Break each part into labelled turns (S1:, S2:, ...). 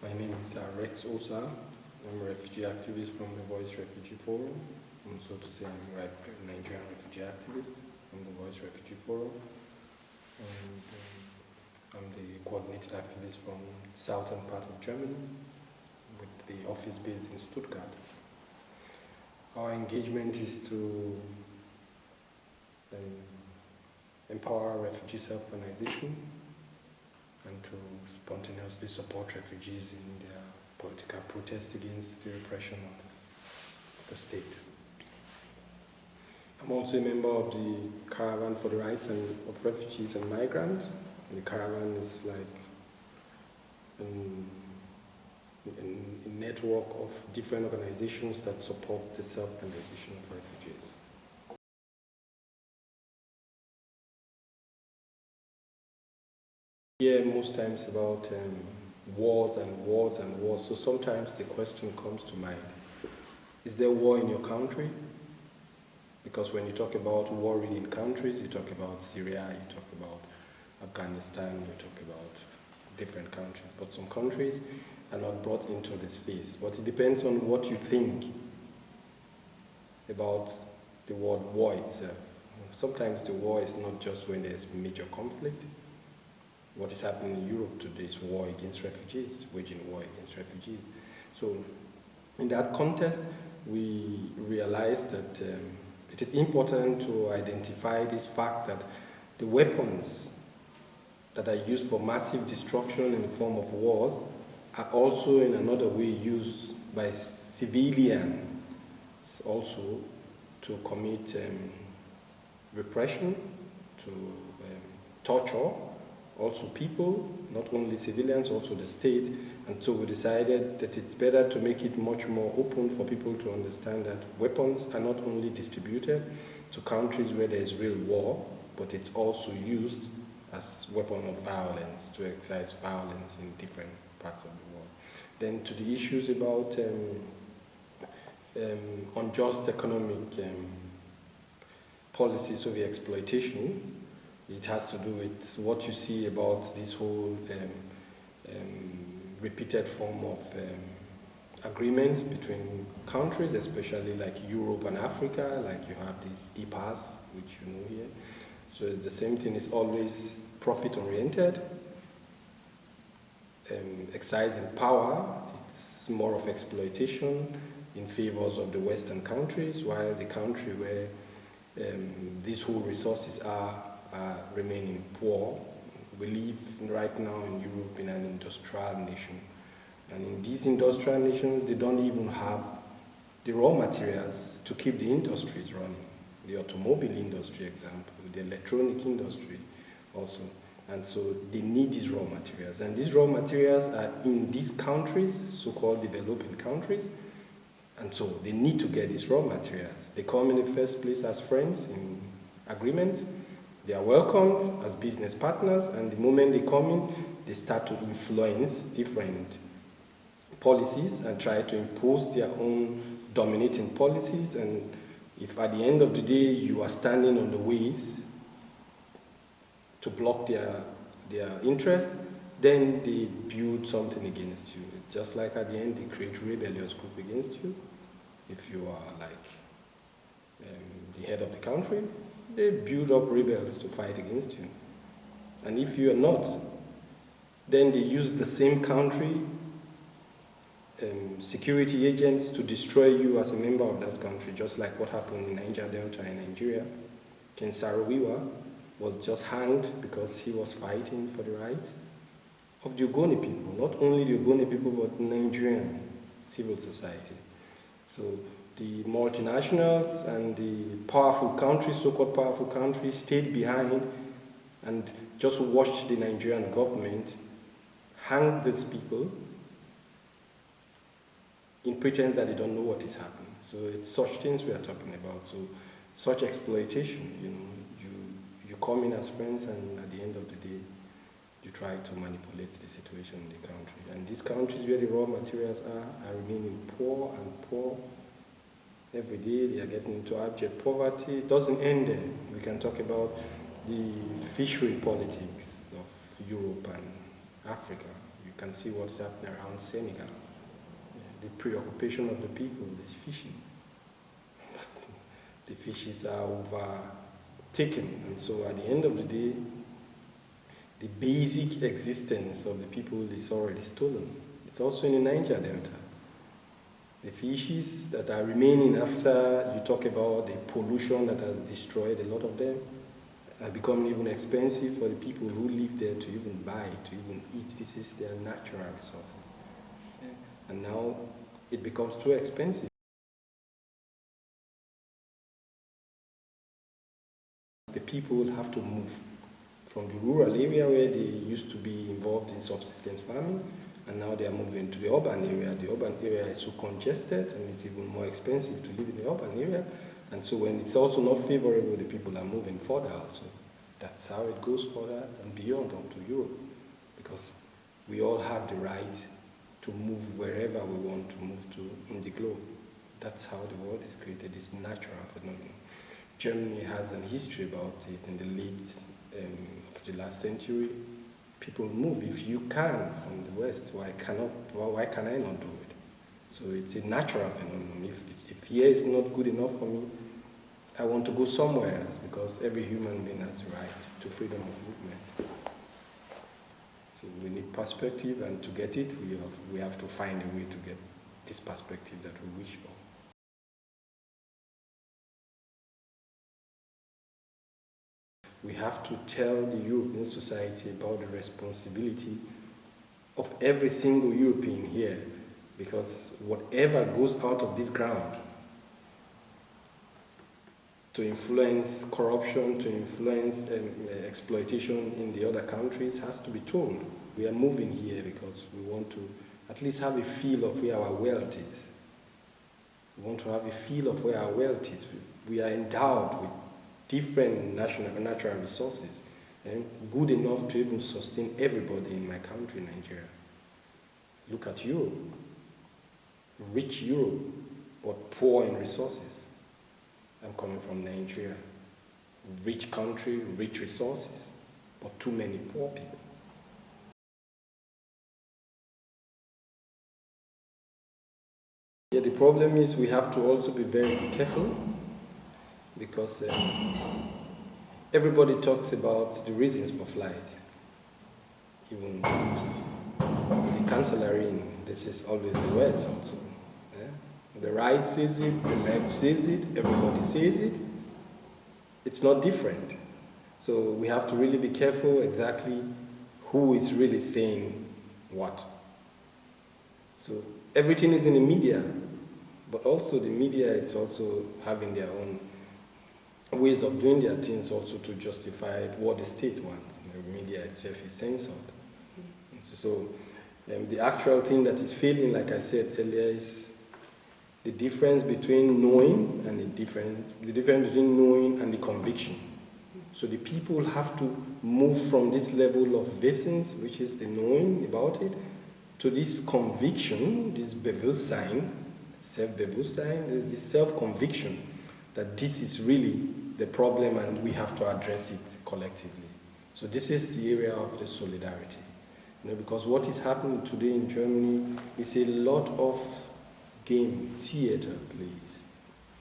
S1: My name is Rex Osa. I'm a refugee activist from the Voice Refugee Forum. And so to say, I'm a Nigerian refugee activist from the Voice Refugee Forum. And I'm the coordinated activist from the southern part of Germany, with the office based in Stuttgart. Our engagement is to empower refugee self-organization and to spontaneously support refugees in their political protest against the repression of the state. I'm also a member of the Caravan for the Rights of Refugees and Migrants. The Caravan is like a network of different organizations that support the self-organization of refugees. Hear most times about wars and wars and wars, so sometimes the question comes to mind, is there war in your country? Because when you talk about war-ridden countries, you talk about Syria, you talk about Afghanistan, you talk about different countries, but some countries are not brought into this phase. But it depends on what you think about the word war itself. Sometimes the war is not just when there's major conflict. What is happening in Europe today is war against refugees, waging war against refugees. So in that context, we realized that it is important to identify this fact that the weapons that are used for massive destruction in the form of wars are also in another way used by civilians also to commit repression, to torture, also people, not only civilians, also the state. And so we decided that it's better to make it much more open for people to understand that weapons are not only distributed to countries where there is real war, but it's also used as weapon of violence, to exercise violence in different parts of the world. Then to the issues about unjust economic policies of the exploitation, it has to do with what you see about this whole repeated form of agreements between countries, especially like Europe and Africa, like you have this EPAS, which you know here. So it's the same thing, it's always profit-oriented, exercising power, it's more of exploitation in favors of the Western countries, while the country where these whole resources are remaining poor. We live right now in Europe in an industrial nation. And in these industrial nations, they don't even have the raw materials to keep the industries running. The automobile industry, example, the electronic industry also. And so they need these raw materials. And these raw materials are in these countries, so-called developing countries. And so they need to get these raw materials. They come in the first place as friends in agreement. They are welcomed as business partners, and the moment they come in, they start to influence different policies and try to impose their own dominating policies. And if at the end of the day you are standing on the ways to block their interest, then they build something against you. It's just like at the end they create a rebellious group against you. If you are like the head of the country, they build up rebels to fight against you. And if you are not, then they use the same country security agents to destroy you as a member of that country, just like what happened in Niger Delta in Nigeria. Ken Saro-Wiwa was just hanged because he was fighting for the rights of the Ogoni people, not only the Ogoni people, but Nigerian civil society. So the multinationals and the powerful countries, so-called powerful countries, stayed behind and just watched the Nigerian government hang these people in pretense that they don't know what is happening. So it's such things we are talking about. So such exploitation, you know, you come in as friends, and at the end of the day, you try to manipulate the situation in the country. And these countries where the raw materials are remaining poor and poor. Every day they are getting into abject poverty. It doesn't end there. We can talk about the fishery politics of Europe and Africa. You You can see what's happening around Senegal. The preoccupation of the people is fishing. The fishes are overtaken, and so at the end of the day, the basic existence of the people is already stolen. It's also in the Niger Delta. The fishes that are remaining after you talk about the pollution that has destroyed a lot of them have become even expensive for the people who live there to even buy, to even eat. This is their natural resources. And now it becomes too expensive. The people have to move from the rural area where they used to be involved in subsistence farming, and now they are moving to the urban area. The urban area is so congested, and it's even more expensive to live in the urban area. And so when it's also not favorable, the people are moving further also. That's how it goes further and beyond onto Europe, because we all have the right to move wherever we want to move to in the globe. That's how the world is created, this natural phenomenon. Germany has a history about it. In the late of the last century, people move. If you can from the West, why can I not do it? So it's a natural phenomenon. If here is not good enough for me, I want to go somewhere else, because every human being has the right to freedom of movement. So we need perspective, and to get it, we have to find a way to get this perspective that we wish for. We have to tell the European society about the responsibility of every single European here, because whatever goes out of this ground to influence corruption, to influence exploitation in the other countries has to be told. We are moving here because we want to at least have a feel of where our wealth is. We want to have a feel of where our wealth is. We are endowed with different natural resources, and good enough to even sustain everybody in my country, Nigeria. Look at Europe. Rich Europe, but poor in resources. I'm coming from Nigeria. Rich country, rich resources, but too many poor people. Yeah, the problem is we have to also be very careful, because everybody talks about the reasons for flight. Even the Chancellery, this is always the words also. Yeah? The right says it, the left says it, everybody says it. It's not different. So we have to really be careful exactly who is really saying what. So everything is in the media, but also the media is also having their own ways of doing their things also to justify what the state wants. The media itself is censored. So the actual thing that is failing, like I said earlier, is the difference between knowing and the difference between knowing and the conviction. So the people have to move from this level of Wissens, which is the knowing about it, to this conviction, this Bewusstsein, self-Bewusstsein, there's this self-conviction that this is really the problem and we have to address it collectively. So this is the area of the solidarity. Because what is happening today in Germany is a lot of game theater plays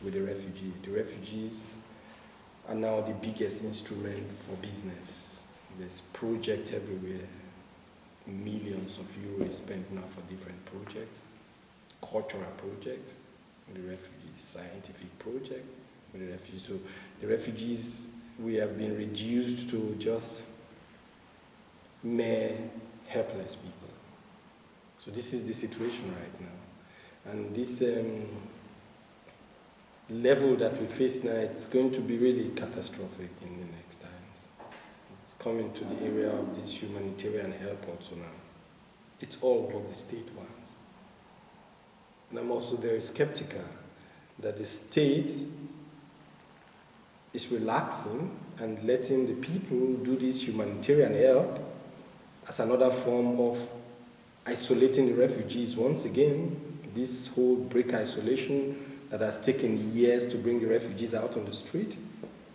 S1: with the refugee. The refugees are now the biggest instrument for business. There's projects everywhere. Millions of euros spent now for different projects, cultural projects, with the refugees, scientific project with the refugees. So the refugees, we have been reduced to just mere helpless people. So this is the situation right now. And this level that we face now, it's going to be really catastrophic in the next times. It's coming to the area of this humanitarian help also now. It's all what the state wants. And I'm also very skeptical that the state is relaxing and letting the people do this humanitarian help as another form of isolating the refugees. Once again, this whole break isolation that has taken years to bring the refugees out on the street,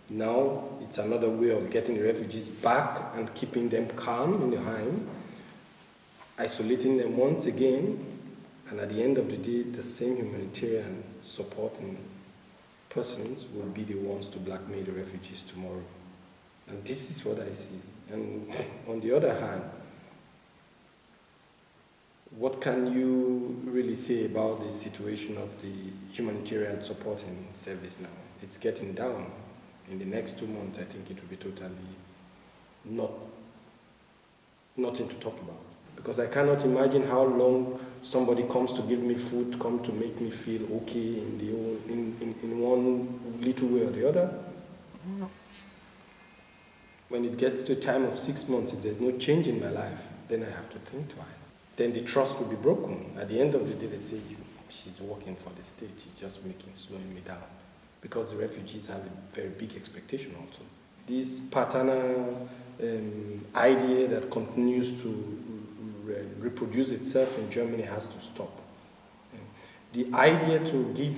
S1: now it's another way of getting the refugees back and keeping them calm in the home. isolating them once again, and at the end of the day, the same humanitarian supporting persons will be the ones to blackmail the refugees tomorrow. And this is what I see. And on the other hand, what can you really say about the situation of the humanitarian supporting service now? It's getting down. In the next 2 months, I think it will be totally nothing to talk about. Because I cannot imagine how long somebody comes to give me food, come to make me feel okay in one little way or the other. When it gets to a time of 6 months, if there's no change in my life, then I have to think twice. Then the trust will be broken. At the end of the day, they say, she's working for the state, she's just slowing me down. Because the refugees have a very big expectation also. This paternal idea that continues to reproduce itself in Germany has to stop. The idea to give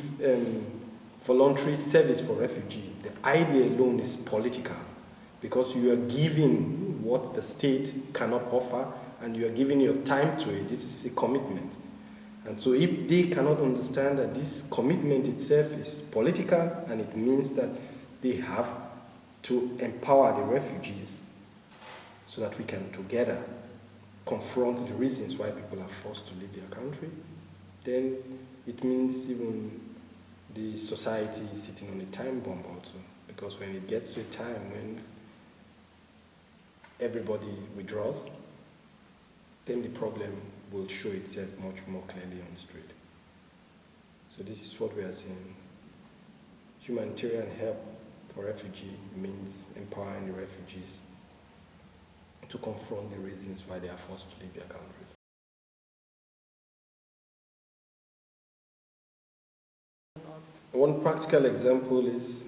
S1: voluntary service for refugees, the idea alone is political, because you are giving what the state cannot offer, and you are giving your time to it. This is a commitment. And so if they cannot understand that this commitment itself is political, and it means that they have to empower the refugees so that we can together confront the reasons why people are forced to leave their country, then it means even the society is sitting on a time bomb also. Because when it gets to a time when everybody withdraws, then the problem will show itself much more clearly on the street. So this is what we are seeing. Humanitarian help for refugees means empowering the refugees to confront the reasons why they are forced to leave their countries. One practical example is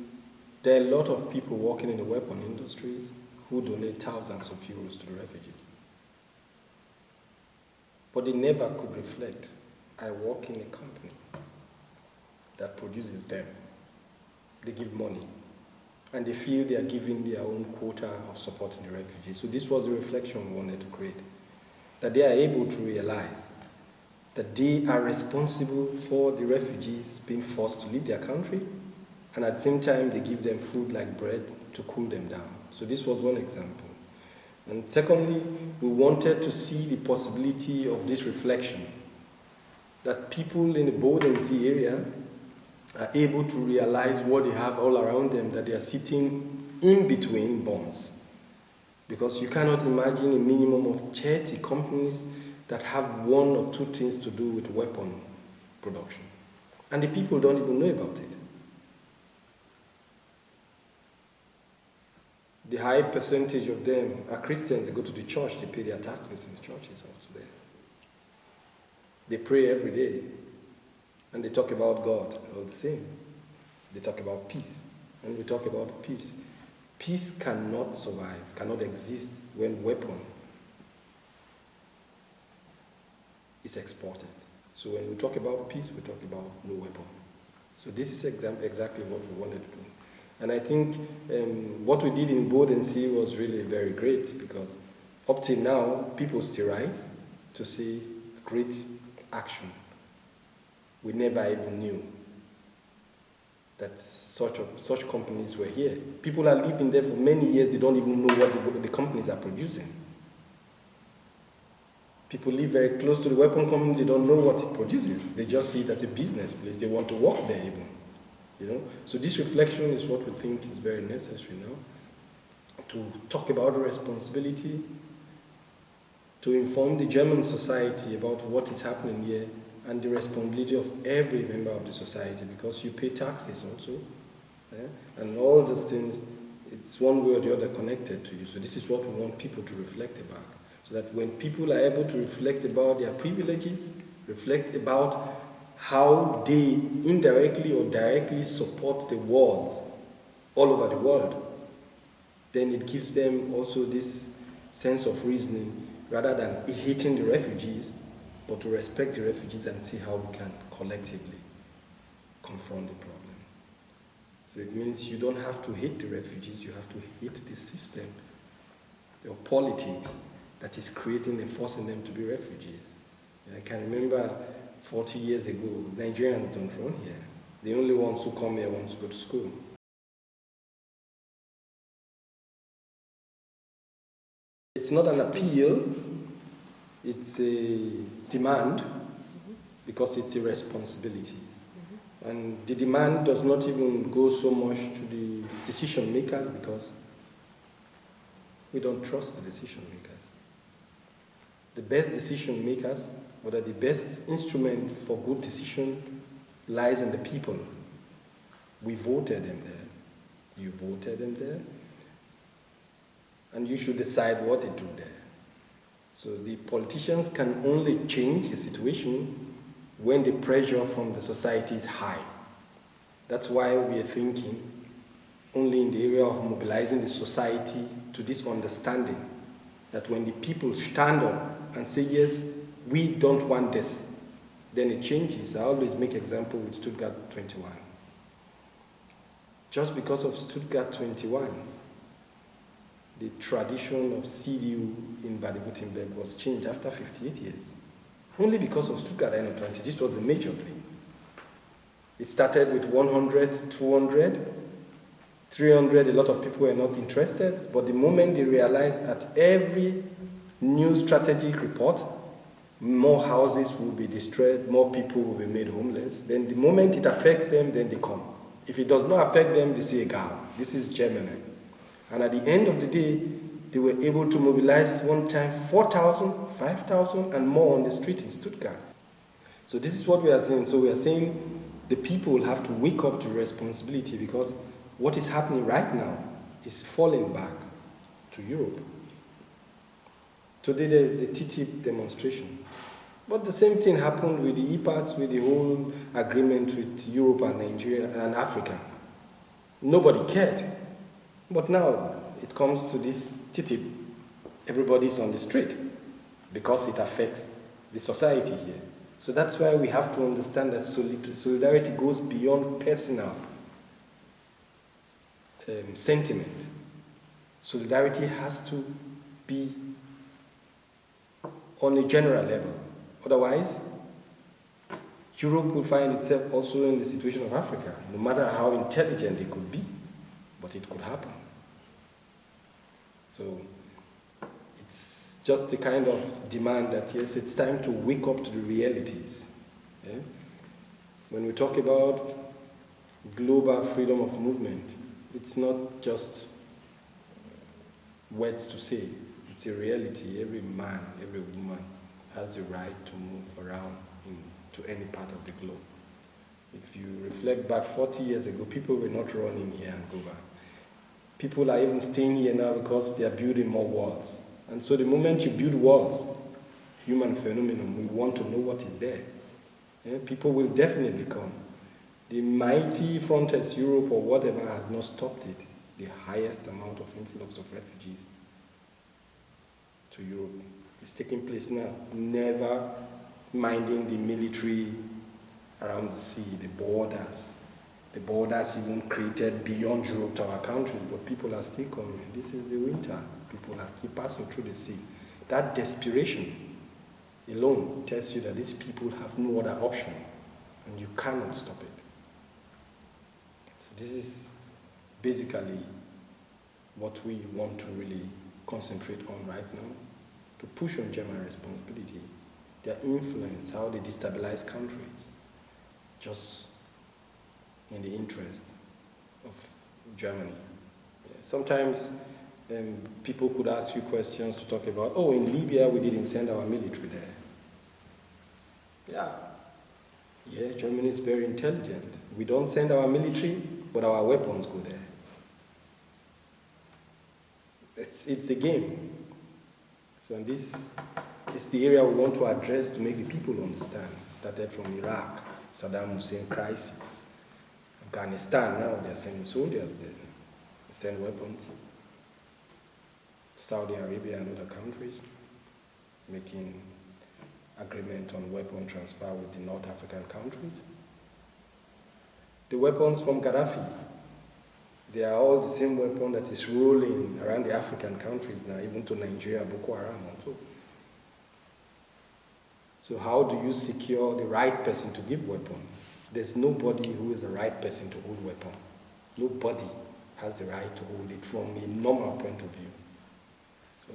S1: there are a lot of people working in the weapon industries who donate thousands of euros to the refugees. But they never could reflect, I work in a company that produces them. They give money, and they feel they are giving their own quota of supporting the refugees. So this was the reflection we wanted to create, that they are able to realize that they are responsible for the refugees being forced to leave their country, and at the same time they give them food like bread to cool them down. So this was one example. And secondly, we wanted to see the possibility of this reflection, that people in the Bodensee area are able to realize what they have all around them, that they are sitting in between bombs. Because you cannot imagine a minimum of 30 companies that have one or two things to do with weapon production. And the people don't even know about it. The high percentage of them are Christians. They go to the church, they pay their taxes in the churches also there. They pray every day, and they talk about God all the same. They talk about peace, and we talk about peace. Peace cannot survive, cannot exist when weapon is exported. So when we talk about peace, we talk about no weapon. So this is exactly what we wanted to do. And I think what we did in Bodensee was really very great, because up till now, people still write to see great action. We never even knew that such companies were here. People are living there for many years, they don't even know what the companies are producing. People live very close to the weapon company, they don't know what it produces. They just see it as a business place, they want to work there even. You know? So this reflection is what we think is very necessary now, to talk about the responsibility, to inform the German society about what is happening here, and the responsibility of every member of the society, because you pay taxes also, and all these things, it's one way or the other connected to you. So this is what we want people to reflect about, so that when people are able to reflect about their privileges, reflect about how they indirectly or directly support the wars all over the world, then it gives them also this sense of reasoning, rather than hating the refugees, but to respect the refugees and see how we can collectively confront the problem. So it means you don't have to hate the refugees, you have to hate the system, your politics that is creating and forcing them to be refugees. I can remember 40 years ago, Nigerians don't run here. The only ones who come here want to go to school. It's not an appeal, it's a demand, because it's a responsibility. And the demand does not even go so much to the decision makers, because we don't trust the decision makers. The best decision makers, or the best instrument for good decision, lies in the people. We voted them there. You voted them there. And you should decide what they do there. So the politicians can only change the situation when the pressure from the society is high. That's why we are thinking only in the area of mobilizing the society to this understanding that when the people stand up and say, yes, we don't want this, then it changes. I always make example with Stuttgart 21. Just because of Stuttgart 21, the tradition of CDU in Baden-Württemberg was changed after 58 years. Only because of Stuttgart 21. This was the major thing. It started with 100, 200, 300. A lot of people were not interested. But the moment they realized at every new strategic report, more houses will be destroyed, more people will be made homeless, then the moment it affects them, then they come. If it does not affect them, they say, egal. This is Germany. And at the end of the day, they were able to mobilize one time 4,000, 5,000 and more on the street in Stuttgart. So this is what we are saying. So we are saying the people have to wake up to responsibility, because what is happening right now is falling back to Europe. Today there is the TTIP demonstration. But the same thing happened with the EPAs, with the whole agreement with Europe and Nigeria and Africa. Nobody cared. But now it comes to this TTIP, everybody's on the street because it affects the society here. So that's why we have to understand that solidarity goes beyond personal sentiment. Solidarity has to be on a general level. Otherwise, Europe will find itself also in the situation of Africa, no matter how intelligent it could be, but it could happen. So it's just the kind of demand that, yes, it's time to wake up to the realities. Yeah? When we talk about global freedom of movement, it's not just words to say, it's a reality. Every man, every woman has the right to move around to any part of the globe. If you reflect back 40 years ago, people were not running here and go back. People are even staying here now because they are building more walls. And so the moment you build walls, human phenomenon, we want to know what is there. Yeah? People will definitely come. The mighty Frontex Europe or whatever has not stopped it. The highest amount of influx of refugees to Europe is taking place now. Never minding the military around the sea, the borders. The borders even created beyond Europe to our countries, but people are still coming. This is the winter. People are still passing through the sea. That desperation alone tells you that these people have no other option, and you cannot stop it. So this is basically what we want to really concentrate on right now, to push on German responsibility, their influence, how they destabilize countries, just in the interest of Germany. Yeah. Sometimes people could ask you questions to talk about, oh, in Libya we didn't send our military there. Yeah, Germany is very intelligent. We don't send our military, but our weapons go there. It's a game. So this is the area we want to address to make the people understand. It started from Iraq, Saddam Hussein crisis. Afghanistan, now they are sending soldiers there. They send weapons to Saudi Arabia and other countries, making agreement on weapon transfer with the North African countries. The weapons from Gaddafi, They are all the same weapon that is rolling around the African countries now, even to Nigeria, Boko Haram also. So how do you secure the right person to give weapon? There's nobody who is the right person to hold weapon. Nobody has the right to hold it from a normal point of view. So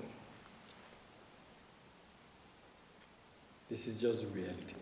S1: this is just the reality.